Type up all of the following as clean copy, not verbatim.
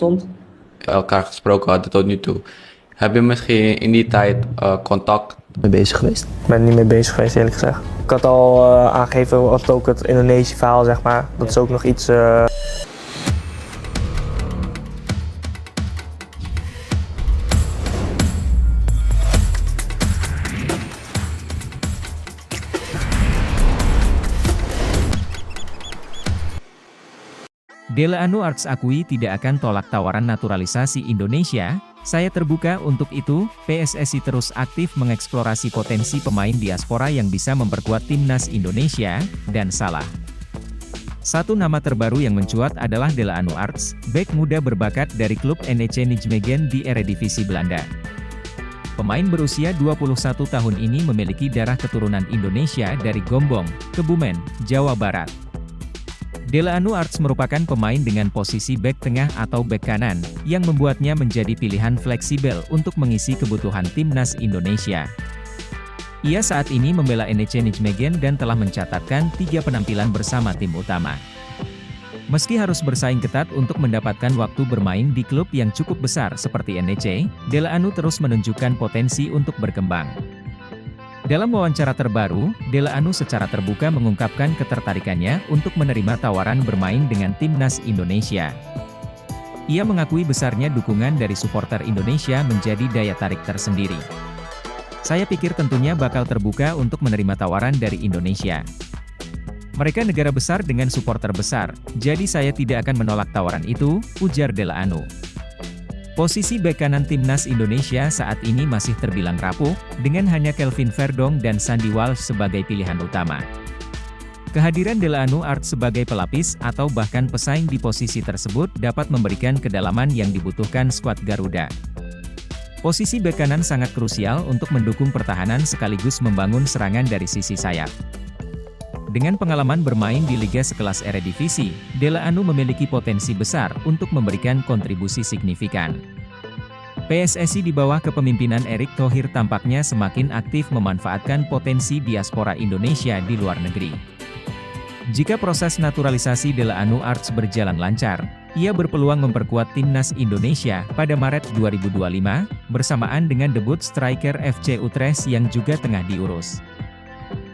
stond. Elkaar gesproken hadden tot nu toe. Heb je misschien in die tijd contact mee bezig geweest? Ik ben er niet mee bezig geweest, eerlijk gezegd. Ik had al aangegeven, wat ook het Indonesië verhaal, zeg maar. Dat is ook nog iets... Dele Annu Arts akui tidak akan tolak tawaran naturalisasi Indonesia. Saya terbuka untuk itu. PSSI terus aktif mengeksplorasi potensi pemain diaspora yang bisa memperkuat timnas Indonesia, dan salah. Satu nama terbaru yang mencuat adalah Dele Annu Arts, bek muda berbakat dari klub NEC Nijmegen di Eredivisie Belanda. Pemain berusia 21 tahun ini memiliki darah keturunan Indonesia dari Gombong, Kebumen, Jawa Barat. Dele Annu Arts merupakan pemain dengan posisi bek tengah atau bek kanan, yang membuatnya menjadi pilihan fleksibel untuk mengisi kebutuhan timnas Indonesia. Ia saat ini membela NEC Nijmegen dan telah mencatatkan 3 penampilan bersama tim utama. Meski harus bersaing ketat untuk mendapatkan waktu bermain di klub yang cukup besar seperti NEC, Dele Annu terus menunjukkan potensi untuk berkembang. Dalam wawancara terbaru, Dele Annu secara terbuka mengungkapkan ketertarikannya untuk menerima tawaran bermain dengan timnas Indonesia. Ia mengakui besarnya dukungan dari supporter Indonesia menjadi daya tarik tersendiri. Saya pikir tentunya bakal terbuka untuk menerima tawaran dari Indonesia. Mereka negara besar dengan supporter besar, jadi saya tidak akan menolak tawaran itu, ujar Dele Annu. Posisi bek kanan timnas Indonesia saat ini masih terbilang rapuh, dengan hanya Kelvin Verdong dan Sandy Walsh sebagai pilihan utama. Kehadiran Dele Annu Arts sebagai pelapis atau bahkan pesaing di posisi tersebut dapat memberikan kedalaman yang dibutuhkan skuad Garuda. Posisi bek kanan sangat krusial untuk mendukung pertahanan sekaligus membangun serangan dari sisi sayap. Dengan pengalaman bermain di liga sekelas Eredivisie, Dele Annu memiliki potensi besar untuk memberikan kontribusi signifikan. PSSI di bawah kepemimpinan Erick Thohir tampaknya semakin aktif memanfaatkan potensi diaspora Indonesia di luar negeri. Jika proses naturalisasi Dele Annu Arts berjalan lancar, ia berpeluang memperkuat timnas Indonesia pada Maret 2025, bersamaan dengan debut striker FC Utrecht yang juga tengah diurus.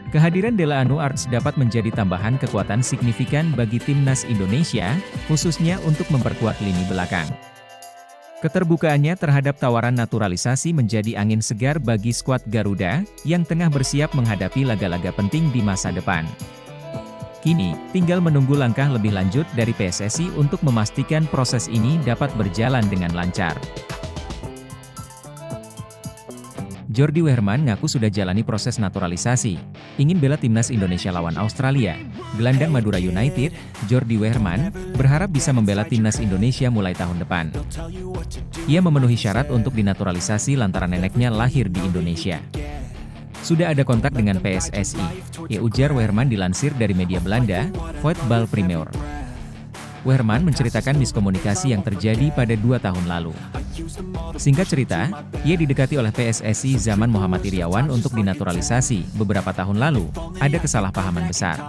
Kehadiran Dele Annu Arts dapat menjadi tambahan kekuatan signifikan bagi timnas Indonesia, khususnya untuk memperkuat lini belakang. Keterbukaannya terhadap tawaran naturalisasi menjadi angin segar bagi skuad Garuda, yang tengah bersiap menghadapi laga-laga penting di masa depan. Kini, tinggal menunggu langkah lebih lanjut dari PSSI untuk memastikan proses ini dapat berjalan dengan lancar. Jordi Weerman ngaku sudah jalani proses naturalisasi, ingin bela timnas Indonesia lawan Australia. Gelandang Madura United, Jordi Weerman, berharap bisa membela timnas Indonesia mulai tahun depan. Ia memenuhi syarat untuk dinaturalisasi lantaran neneknya lahir di Indonesia. Sudah ada kontak dengan PSSI, ujar Weerman dilansir dari media Belanda, Voetbal Primeur. Weerman menceritakan miskomunikasi yang terjadi pada 2 tahun lalu. Singkat cerita, ia didekati oleh PSSI zaman Muhammad Iriawan untuk dinaturalisasi. Beberapa tahun lalu, ada kesalahpahaman besar.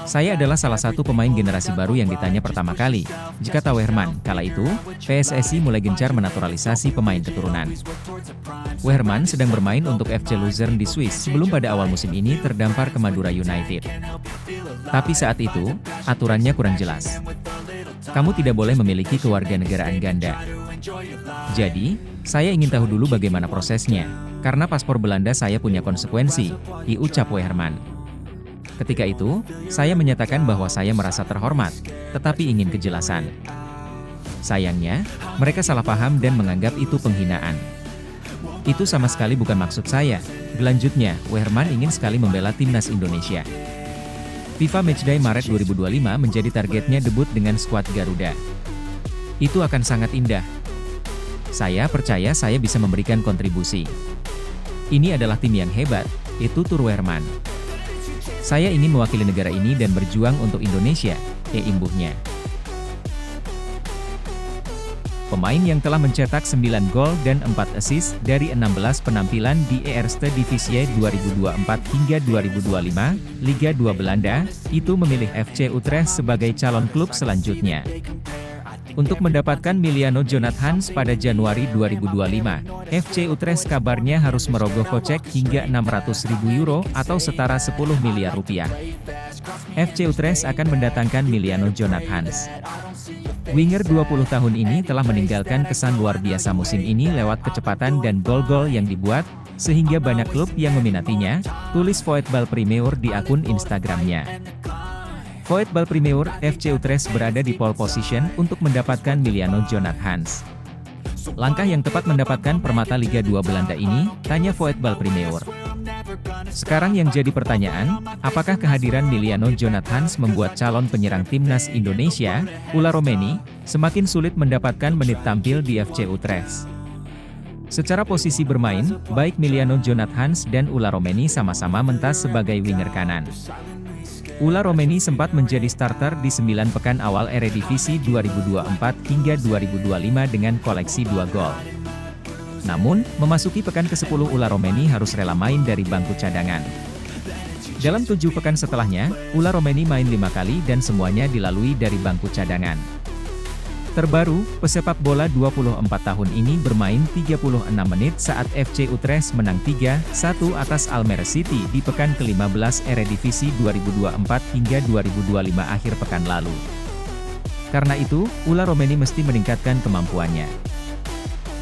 Saya adalah salah satu pemain generasi baru yang ditanya pertama kali. Jika tahu Weerman, kala itu, PSSI mulai gencar menaturalisasi pemain keturunan. Weerman sedang bermain untuk FC Luzern di Swiss sebelum pada awal musim ini terdampar ke Madura United. Tapi saat itu, aturannya kurang jelas. Kamu tidak boleh memiliki kewarganegaraan ganda. Jadi, saya ingin tahu dulu bagaimana prosesnya, karena paspor Belanda saya punya konsekuensi, ucap Weerman. Ketika itu, saya menyatakan bahwa saya merasa terhormat, tetapi ingin kejelasan. Sayangnya, mereka salah paham dan menganggap itu penghinaan. Itu sama sekali bukan maksud saya. Lanjutnya, Weerman ingin sekali membela timnas Indonesia. FIFA Matchday Maret 2025 menjadi targetnya debut dengan skuad Garuda. Itu akan sangat indah. Saya percaya saya bisa memberikan kontribusi. Ini adalah tim yang hebat, tutur Weerman. Saya ingin mewakili negara ini dan berjuang untuk Indonesia, imbuhnya. Pemain yang telah mencetak 9 gol dan 4 assist dari 16 penampilan di Eerste Divisie 2024 hingga 2025, Liga 2 Belanda, itu memilih FC Utrecht sebagai calon klub selanjutnya. Untuk mendapatkan Miliano Jonathans pada Januari 2025, FC Utrecht kabarnya harus merogoh kocek hingga 600.000 euro atau setara 10 miliar rupiah. FC Utrecht akan mendatangkan Miliano Jonathans. Winger 20 tahun ini telah meninggalkan kesan luar biasa musim ini lewat kecepatan dan gol-gol yang dibuat, sehingga banyak klub yang meminatinya, tulis Voetbal Premier di akun Instagramnya. Voetbal Premier, FC Utrecht berada di pole position untuk mendapatkan Miliano Jonathans. Langkah yang tepat mendapatkan permata Liga 2 Belanda ini, tanya Voetbal Premier. Sekarang yang jadi pertanyaan, apakah kehadiran Miliano Jonathans membuat calon penyerang timnas Indonesia, Ula Romeni, semakin sulit mendapatkan menit tampil di FC Utrecht? Secara posisi bermain, baik Miliano Jonathans dan Ula Romeni sama-sama mentas sebagai winger kanan. Ula Romeni sempat menjadi starter di 9 pekan awal Eredivisie 2024 hingga 2025 dengan koleksi 2 gol. Namun, memasuki pekan ke-10 Ula Romeni harus rela main dari bangku cadangan. Dalam 7 pekan setelahnya, Ula Romeni main 5 kali dan semuanya dilalui dari bangku cadangan. Terbaru, pesepak bola 24 tahun ini bermain 36 menit saat FC Utrecht menang 3-1 atas Almere City di pekan ke-15 Eredivisie 2024 hingga 2025 akhir pekan lalu. Karena itu, Ula Romeni mesti meningkatkan kemampuannya.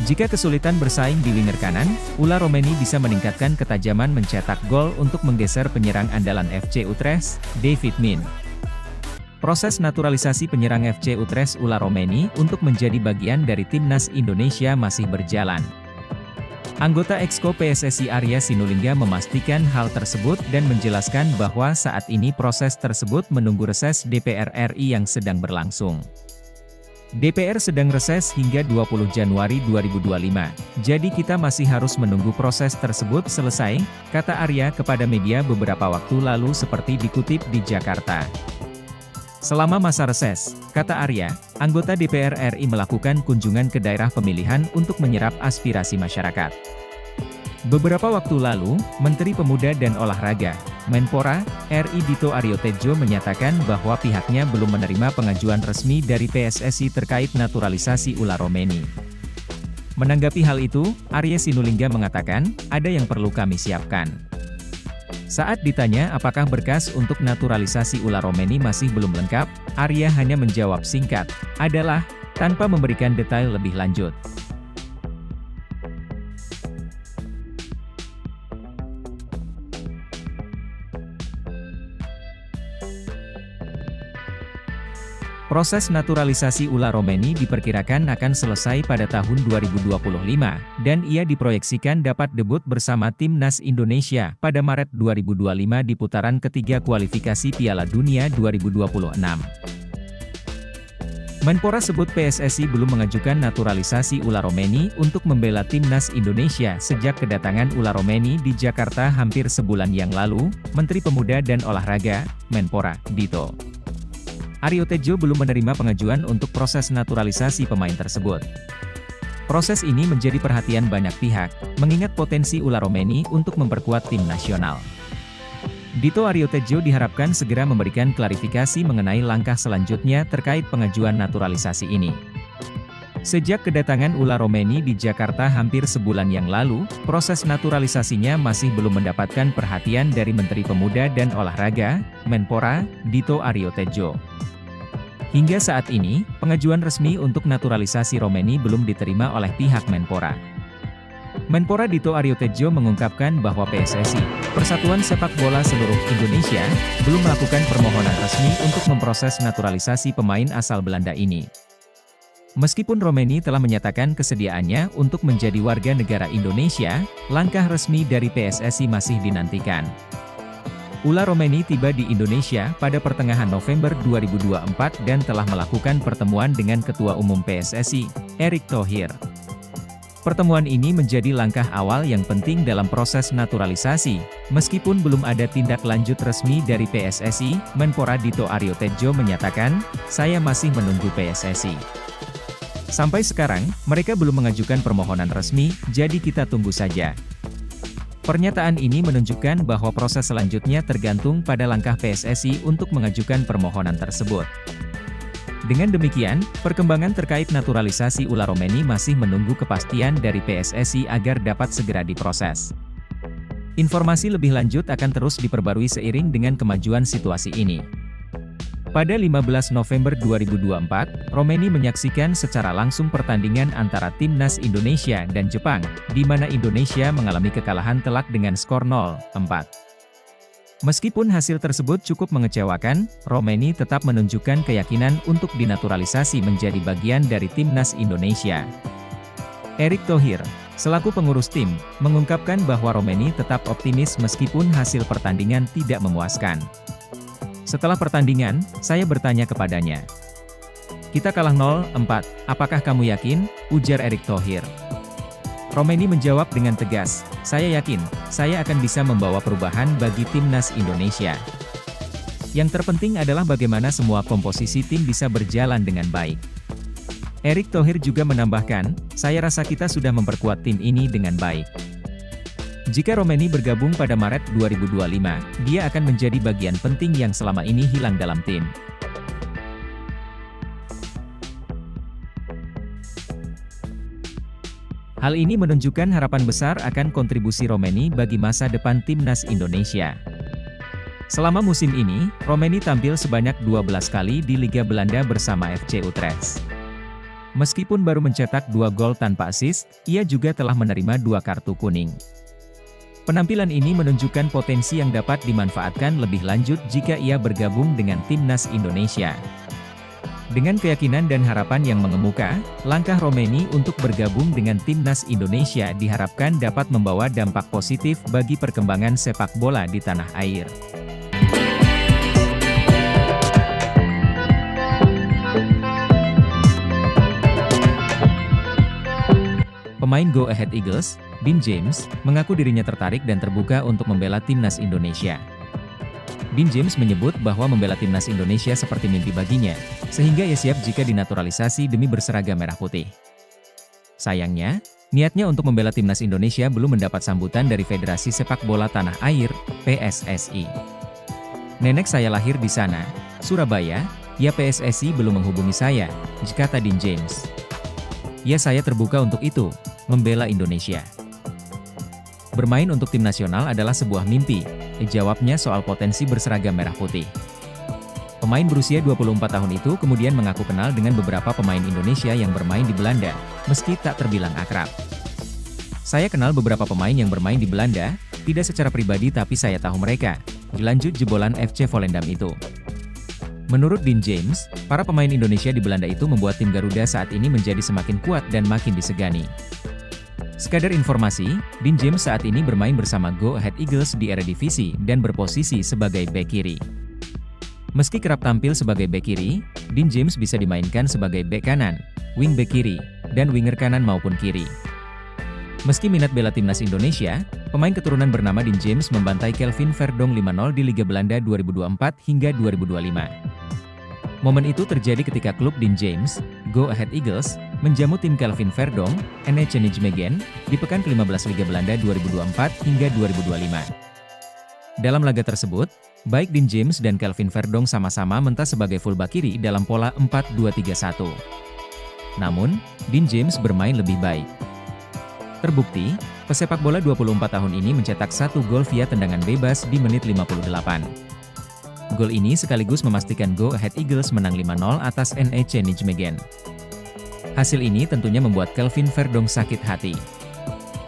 Jika kesulitan bersaing di winger kanan, Ula Romeni bisa meningkatkan ketajaman mencetak gol untuk menggeser penyerang andalan FC Utrecht, David Min. Proses naturalisasi penyerang FC Utrecht Ula Romeni untuk menjadi bagian dari timnas Indonesia masih berjalan. Anggota Exco PSSI Arya Sinulinga memastikan hal tersebut dan menjelaskan bahwa saat ini proses tersebut menunggu reses DPR RI yang sedang berlangsung. DPR sedang reses hingga 20 Januari 2025, jadi kita masih harus menunggu proses tersebut selesai, kata Arya kepada media beberapa waktu lalu seperti dikutip di Jakarta. Selama masa reses, kata Arya, anggota DPR RI melakukan kunjungan ke daerah pemilihan untuk menyerap aspirasi masyarakat. Beberapa waktu lalu, Menteri Pemuda dan Olahraga, Menpora, RI Dito Aryo Tejo menyatakan bahwa pihaknya belum menerima pengajuan resmi dari PSSI terkait naturalisasi Ula Romeni. Menanggapi hal itu, Arya Sinulinga mengatakan, ada yang perlu kami siapkan. Saat ditanya apakah berkas untuk naturalisasi Ula Romeni masih belum lengkap, Arya hanya menjawab singkat, adalah, tanpa memberikan detail lebih lanjut. Proses naturalisasi Ula Romeni diperkirakan akan selesai pada tahun 2025, dan ia diproyeksikan dapat debut bersama timnas Indonesia pada Maret 2025 di putaran ketiga kualifikasi Piala Dunia 2026. Menpora sebut PSSI belum mengajukan naturalisasi Ula Romeni untuk membela timnas Indonesia sejak kedatangan Ula Romeni di Jakarta hampir sebulan yang lalu, Menteri Pemuda dan Olahraga, Menpora, Dito Aryo Tejo belum menerima pengajuan untuk proses naturalisasi pemain tersebut. Proses ini menjadi perhatian banyak pihak, mengingat potensi Ula Romeni untuk memperkuat tim nasional. Dito Aryo Tejo diharapkan segera memberikan klarifikasi mengenai langkah selanjutnya terkait pengajuan naturalisasi ini. Sejak kedatangan Ula Romeni di Jakarta hampir sebulan yang lalu, proses naturalisasinya masih belum mendapatkan perhatian dari Menteri Pemuda dan Olahraga, Menpora, Dito Aryo Tejo. Hingga saat ini, pengajuan resmi untuk naturalisasi Romeni belum diterima oleh pihak Menpora. Menpora Dito Aryo Tejo mengungkapkan bahwa PSSI, Persatuan Sepak Bola Seluruh Indonesia, belum melakukan permohonan resmi untuk memproses naturalisasi pemain asal Belanda ini. Meskipun Romeni telah menyatakan kesediaannya untuk menjadi warga negara Indonesia, langkah resmi dari PSSI masih dinantikan. Ula Romeni tiba di Indonesia pada pertengahan November 2024 dan telah melakukan pertemuan dengan Ketua Umum PSSI, Erick Thohir. Pertemuan ini menjadi langkah awal yang penting dalam proses naturalisasi, meskipun belum ada tindak lanjut resmi dari PSSI, Menpora Dito Aryo Tejo menyatakan, saya masih menunggu PSSI. Sampai sekarang, mereka belum mengajukan permohonan resmi, jadi kita tunggu saja. Pernyataan ini menunjukkan bahwa proses selanjutnya tergantung pada langkah PSSI untuk mengajukan permohonan tersebut. Dengan demikian, perkembangan terkait naturalisasi Ula Romeni masih menunggu kepastian dari PSSI agar dapat segera diproses. Informasi lebih lanjut akan terus diperbarui seiring dengan kemajuan situasi ini. Pada 15 November 2024, Romeni menyaksikan secara langsung pertandingan antara Timnas Indonesia dan Jepang, di mana Indonesia mengalami kekalahan telak dengan skor 0-4. Meskipun hasil tersebut cukup mengecewakan, Romeni tetap menunjukkan keyakinan untuk dinaturalisasi menjadi bagian dari Timnas Indonesia. Erick Thohir, selaku pengurus tim, mengungkapkan bahwa Romeni tetap optimis meskipun hasil pertandingan tidak memuaskan. Setelah pertandingan, saya bertanya kepadanya. "Kita kalah 0-4, apakah kamu yakin?" ujar Erick Thohir. Romeni menjawab dengan tegas, "Saya yakin, saya akan bisa membawa perubahan bagi Timnas Indonesia. Yang terpenting adalah bagaimana semua komposisi tim bisa berjalan dengan baik." Erick Thohir juga menambahkan, "Saya rasa kita sudah memperkuat tim ini dengan baik. Jika Romeni bergabung pada Maret 2025, dia akan menjadi bagian penting yang selama ini hilang dalam tim." Hal ini menunjukkan harapan besar akan kontribusi Romeni bagi masa depan Timnas Indonesia. Selama musim ini, Romeni tampil sebanyak 12 kali di Liga Belanda bersama FC Utrecht. Meskipun baru mencetak 2 gol tanpa assist, ia juga telah menerima 2 kartu kuning. Penampilan ini menunjukkan potensi yang dapat dimanfaatkan lebih lanjut jika ia bergabung dengan Timnas Indonesia. Dengan keyakinan dan harapan yang mengemuka, langkah Romeni untuk bergabung dengan Timnas Indonesia diharapkan dapat membawa dampak positif bagi perkembangan sepak bola di tanah air. Pemain Go Ahead Eagles, Dean James, mengaku dirinya tertarik dan terbuka untuk membela Timnas Indonesia. Dean James menyebut bahwa membela Timnas Indonesia seperti mimpi baginya, sehingga ia siap jika dinaturalisasi demi berseragam merah putih. Sayangnya, niatnya untuk membela Timnas Indonesia belum mendapat sambutan dari Federasi Sepak Bola Tanah Air, PSSI. "Nenek saya lahir di sana, Surabaya, ya PSSI belum menghubungi saya," kata Dean James. "Ya saya terbuka untuk itu, membela Indonesia. Bermain untuk tim nasional adalah sebuah mimpi," jawabnya soal potensi berseragam merah putih. Pemain berusia 24 tahun itu kemudian mengaku kenal dengan beberapa pemain Indonesia yang bermain di Belanda, meski tak terbilang akrab. "Saya kenal beberapa pemain yang bermain di Belanda, tidak secara pribadi tapi saya tahu mereka," dilanjut jebolan FC Volendam itu. Menurut Dean James, para pemain Indonesia di Belanda itu membuat tim Garuda saat ini menjadi semakin kuat dan makin disegani. Sekadar informasi, Dean James saat ini bermain bersama Go Ahead Eagles di Eredivisie dan berposisi sebagai bek kiri. Meski kerap tampil sebagai bek kiri, Dean James bisa dimainkan sebagai bek kanan, wing bek kiri, dan winger kanan maupun kiri. Meski minat bela Timnas Indonesia, pemain keturunan bernama Dean James membantai Kelvin Verdonk 5-0 di Liga Belanda 2024 hingga 2025. Momen itu terjadi ketika klub Dean James, Go Ahead Eagles, menjamu tim Kelvin Verdonk, NEC Nijmegen, di pekan ke-15 Liga Belanda 2024 hingga 2025. Dalam laga tersebut, baik Dean James dan Kelvin Verdonk sama-sama mentas sebagai fullback kiri dalam pola 4-2-3-1. Namun, Dean James bermain lebih baik. Terbukti, pesepak bola 24 tahun ini mencetak 1 gol via tendangan bebas di menit 58. Gol ini sekaligus memastikan Go Ahead Eagles menang 5-0 atas NEC Nijmegen. Hasil ini tentunya membuat Kelvin Verdonk sakit hati.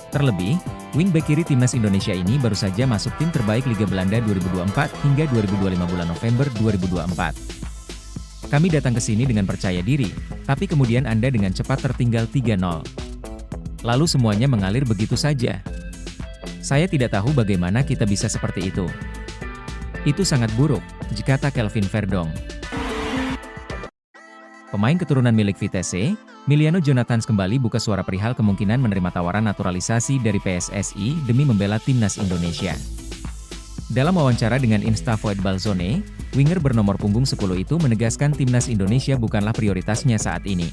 Terlebih, wingback kiri Timnas Indonesia ini baru saja masuk tim terbaik Liga Belanda 2024 hingga 2025 bulan November 2024. "Kami datang ke sini dengan percaya diri, tapi kemudian Anda dengan cepat tertinggal 3-0. Lalu semuanya mengalir begitu saja. Saya tidak tahu bagaimana kita bisa seperti itu. Itu sangat buruk," kata Kelvin Verdonk. Pemain keturunan milik Vitesse, Miliano Jonathans kembali buka suara perihal kemungkinan menerima tawaran naturalisasi dari PSSI demi membela Timnas Indonesia. Dalam wawancara dengan Instavoid Balzone, winger bernomor punggung 10 itu menegaskan Timnas Indonesia bukanlah prioritasnya saat ini.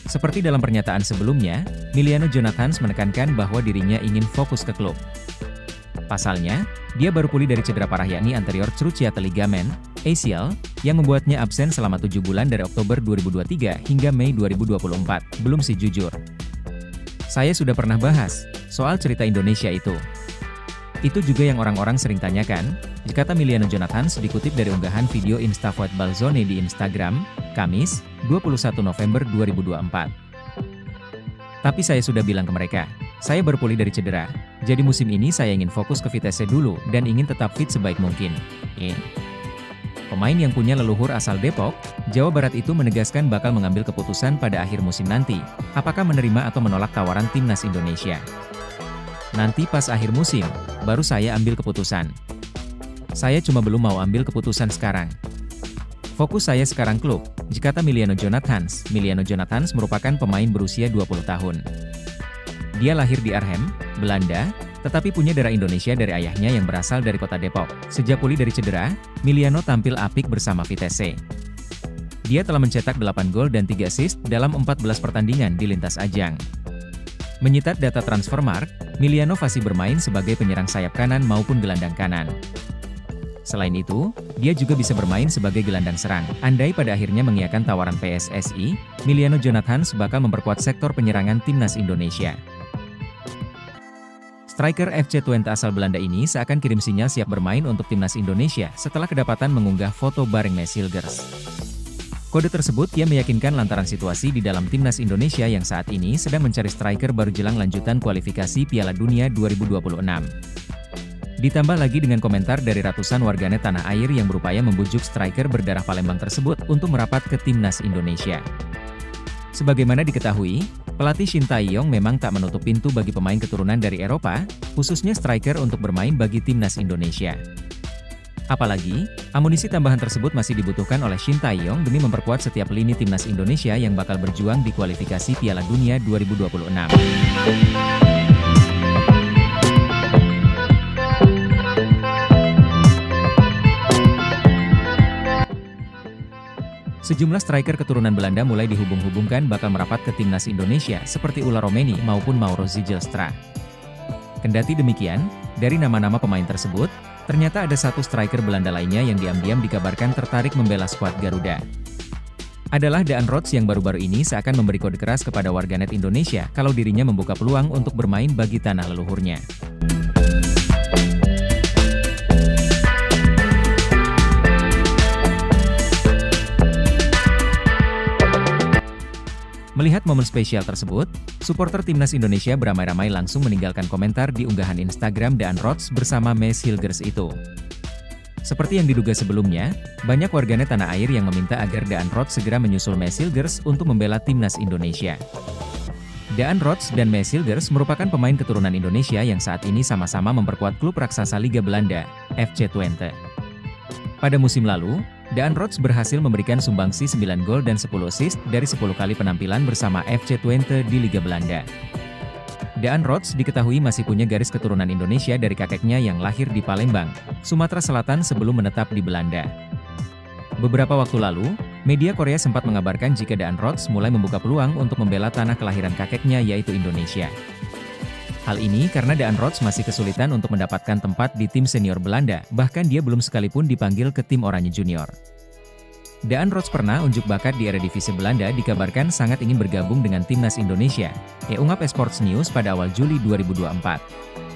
Seperti dalam pernyataan sebelumnya, Miliano Jonathans menekankan bahwa dirinya ingin fokus ke klub. Pasalnya, dia baru pulih dari cedera parah yakni anterior cruciate ligament, ACL, yang membuatnya absen selama 7 bulan dari Oktober 2023 hingga Mei 2024, belum sih jujur. Saya sudah pernah bahas soal cerita Indonesia itu. Itu juga yang orang-orang sering tanyakan, kata Emiliano Jonathans dikutip dari unggahan video Instavoid Balzone di Instagram, Kamis, 21 November 2024. Tapi saya sudah bilang ke mereka, saya berpulih dari cedera, jadi musim ini saya ingin fokus ke Vitesse dulu dan ingin tetap fit sebaik mungkin. Pemain yang punya leluhur asal Depok, Jawa Barat itu menegaskan bakal mengambil keputusan pada akhir musim nanti, apakah menerima atau menolak tawaran timnas Indonesia. Nanti pas akhir musim, baru saya ambil keputusan. Saya cuma belum mau ambil keputusan sekarang. Fokus saya sekarang klub, kata Emiliano Jonathans. Emiliano Jonathans merupakan pemain berusia 20 tahun. Dia lahir di Arnhem, Belanda, tetapi punya darah Indonesia dari ayahnya yang berasal dari kota Depok. Sejak pulih dari cedera, Emiliano tampil apik bersama Vitesse. Dia telah mencetak 8 gol dan 3 assist dalam 14 pertandingan di lintas ajang. Menyitat data Transfermarkt, Emiliano fasih bermain sebagai penyerang sayap kanan maupun gelandang kanan. Selain itu, dia juga bisa bermain sebagai gelandang serang. Andai pada akhirnya mengiyakan tawaran PSSI, Emiliano Jonathans bakal memperkuat sektor penyerangan timnas Indonesia. Striker FC Twente asal Belanda ini seakan kirim sinyal siap bermain untuk timnas Indonesia setelah kedapatan mengunggah foto bareng Mees Hilgers. Kode tersebut ia meyakinkan lantaran situasi di dalam timnas Indonesia yang saat ini sedang mencari striker baru jelang lanjutan kualifikasi Piala Dunia 2026. Ditambah lagi dengan komentar dari ratusan warganet tanah air yang berupaya membujuk striker berdarah Palembang tersebut untuk merapat ke timnas Indonesia. Sebagaimana diketahui, pelatih Shin Tae-yong memang tak menutup pintu bagi pemain keturunan dari Eropa, khususnya striker untuk bermain bagi timnas Indonesia. Apalagi, amunisi tambahan tersebut masih dibutuhkan oleh Shin Tae-yong demi memperkuat setiap lini timnas Indonesia yang bakal berjuang di kualifikasi Piala Dunia 2026. Sejumlah striker keturunan Belanda mulai dihubung-hubungkan bakal merapat ke timnas Indonesia seperti Ulla Romeni maupun Mauro Zijlstra. Kendati demikian, dari nama-nama pemain tersebut, ternyata ada satu striker Belanda lainnya yang diam-diam dikabarkan tertarik membela skuad Garuda. Adalah Daan Rots yang baru-baru ini seakan memberi kode keras kepada warganet Indonesia kalau dirinya membuka peluang untuk bermain bagi tanah leluhurnya. Melihat momen spesial tersebut, supporter timnas Indonesia beramai-ramai langsung meninggalkan komentar di unggahan Instagram Daan Rots bersama Mees Hilgers itu. Seperti yang diduga sebelumnya, banyak warganet tanah air yang meminta agar Daan Rots segera menyusul Mees Hilgers untuk membela timnas Indonesia. Daan Rots dan Mees Hilgers merupakan pemain keturunan Indonesia yang saat ini sama-sama memperkuat klub raksasa Liga Belanda, FC Twente. Pada musim lalu, Daan Rots berhasil memberikan sumbangsi 9 gol dan 10 assist dari 10 kali penampilan bersama FC Twente di Liga Belanda. Daan Rots diketahui masih punya garis keturunan Indonesia dari kakeknya yang lahir di Palembang, Sumatera Selatan sebelum menetap di Belanda. Beberapa waktu lalu, media Korea sempat mengabarkan jika Daan Rots mulai membuka peluang untuk membela tanah kelahiran kakeknya yaitu Indonesia. Hal ini karena Daan Rots masih kesulitan untuk mendapatkan tempat di tim senior Belanda, bahkan dia belum sekalipun dipanggil ke tim Oranje Junior. Daan Rots pernah unjuk bakat di Eredivisie Belanda dikabarkan sangat ingin bergabung dengan timnas Indonesia, ungkap Sports News pada awal Juli 2024.